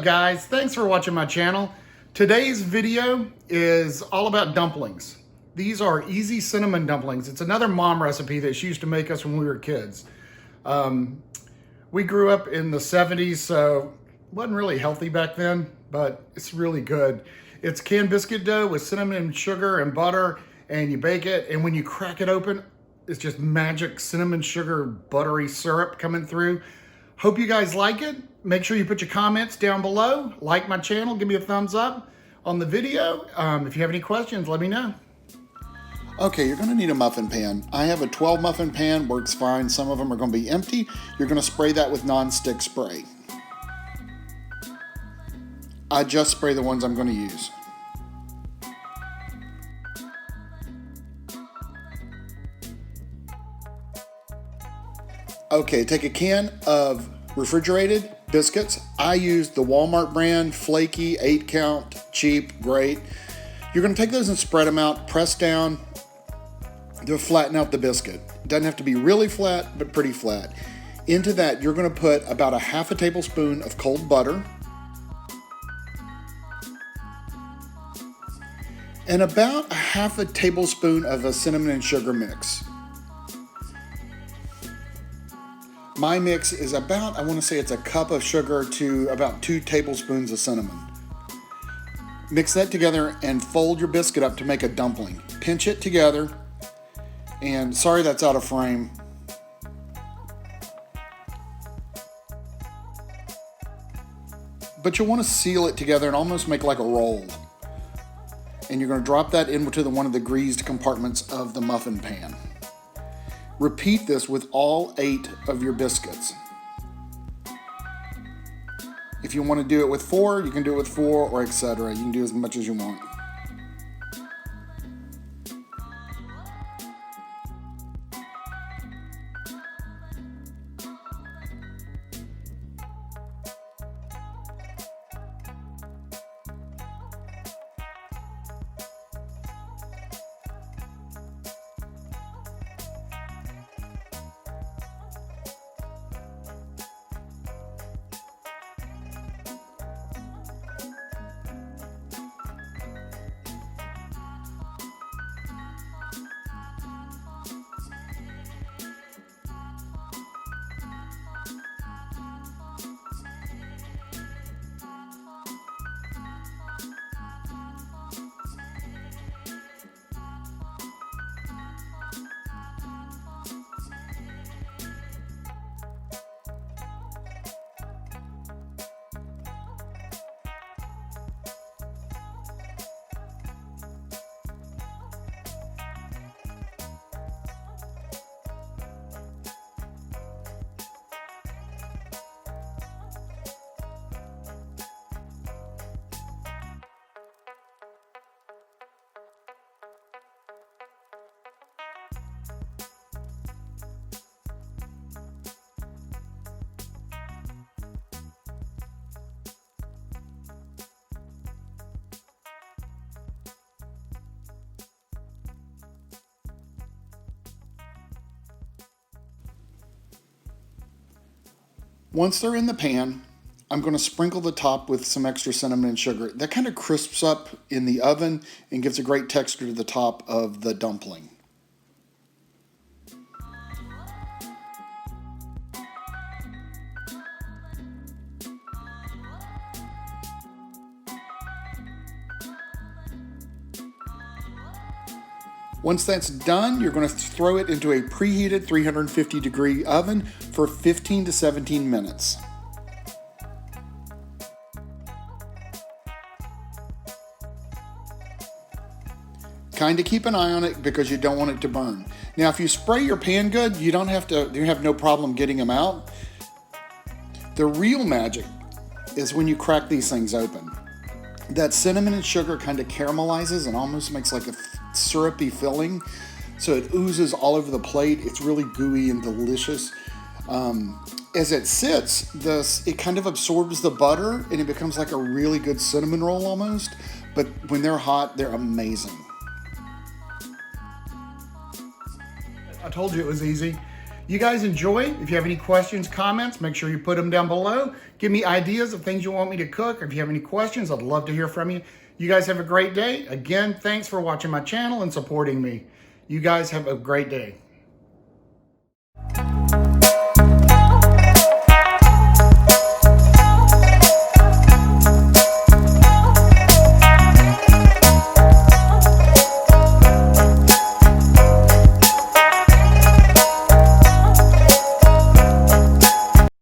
up, guys? Thanks for watching my channel. Today's video is all about dumplings. These are easy cinnamon dumplings. It's another mom recipe that she used to make us when we were kids. We grew up in the 70s, so it wasn't really healthy back then, but it's really good. It's canned biscuit dough with cinnamon and sugar and butter, and you bake it, and when you crack it open, it's just magic cinnamon sugar buttery syrup coming through. Hope you guys like it. Make sure you put your comments down below. Like my channel, give me a thumbs up on the video. If you have any questions, let me know. Okay, you're gonna need a muffin pan. I have a 12 muffin pan, works fine. Some of them are gonna be empty. You're gonna spray that with non-stick spray. I just spray the ones I'm gonna use. Okay, take a can of refrigerated biscuits. I use the Walmart brand, flaky, 8 count, cheap, great. You're gonna take those and spread them out, press down to flatten out the biscuit. It doesn't have to be really flat, but pretty flat. Into that, you're gonna put about a half a tablespoon of cold butter and about a half a tablespoon of a cinnamon and sugar mix. My mix is about, I want to say it's a cup of sugar to about 2 tablespoons of cinnamon. Mix that together and fold your biscuit up to make a dumpling. Pinch it together, and sorry that's out of frame. But you'll want to seal it together and almost make like a roll. And you're going to drop that into one of the greased compartments of the muffin pan. Repeat this with all 8 of your biscuits. If you want to do it with 4, you can do it with 4, or etc. You can do as much as you want. Once they're in the pan, I'm going to sprinkle the top with some extra cinnamon and sugar. That kind of crisps up in the oven and gives a great texture to the top of the dumpling. Once that's done, you're going to throw it into a preheated 350-degree oven for 15 to 17 minutes. Kind of keep an eye on it because you don't want it to burn. Now, if you spray your pan good, you have no problem getting them out. The real magic is when you crack these things open. That cinnamon and sugar kind of caramelizes and almost makes like a syrupy filling, so it oozes all over the plate. It's really gooey and delicious. As it sits, it kind of absorbs the butter and it becomes like a really good cinnamon roll almost, but when they're hot, they're amazing. I told you it was easy. You guys enjoy. If you have any questions, comments, make sure you put them down below. Give me ideas of things you want me to cook. If you have any questions, I'd love to hear from you. You guys have a great day. Again, thanks for watching my channel and supporting me. You guys have a great day.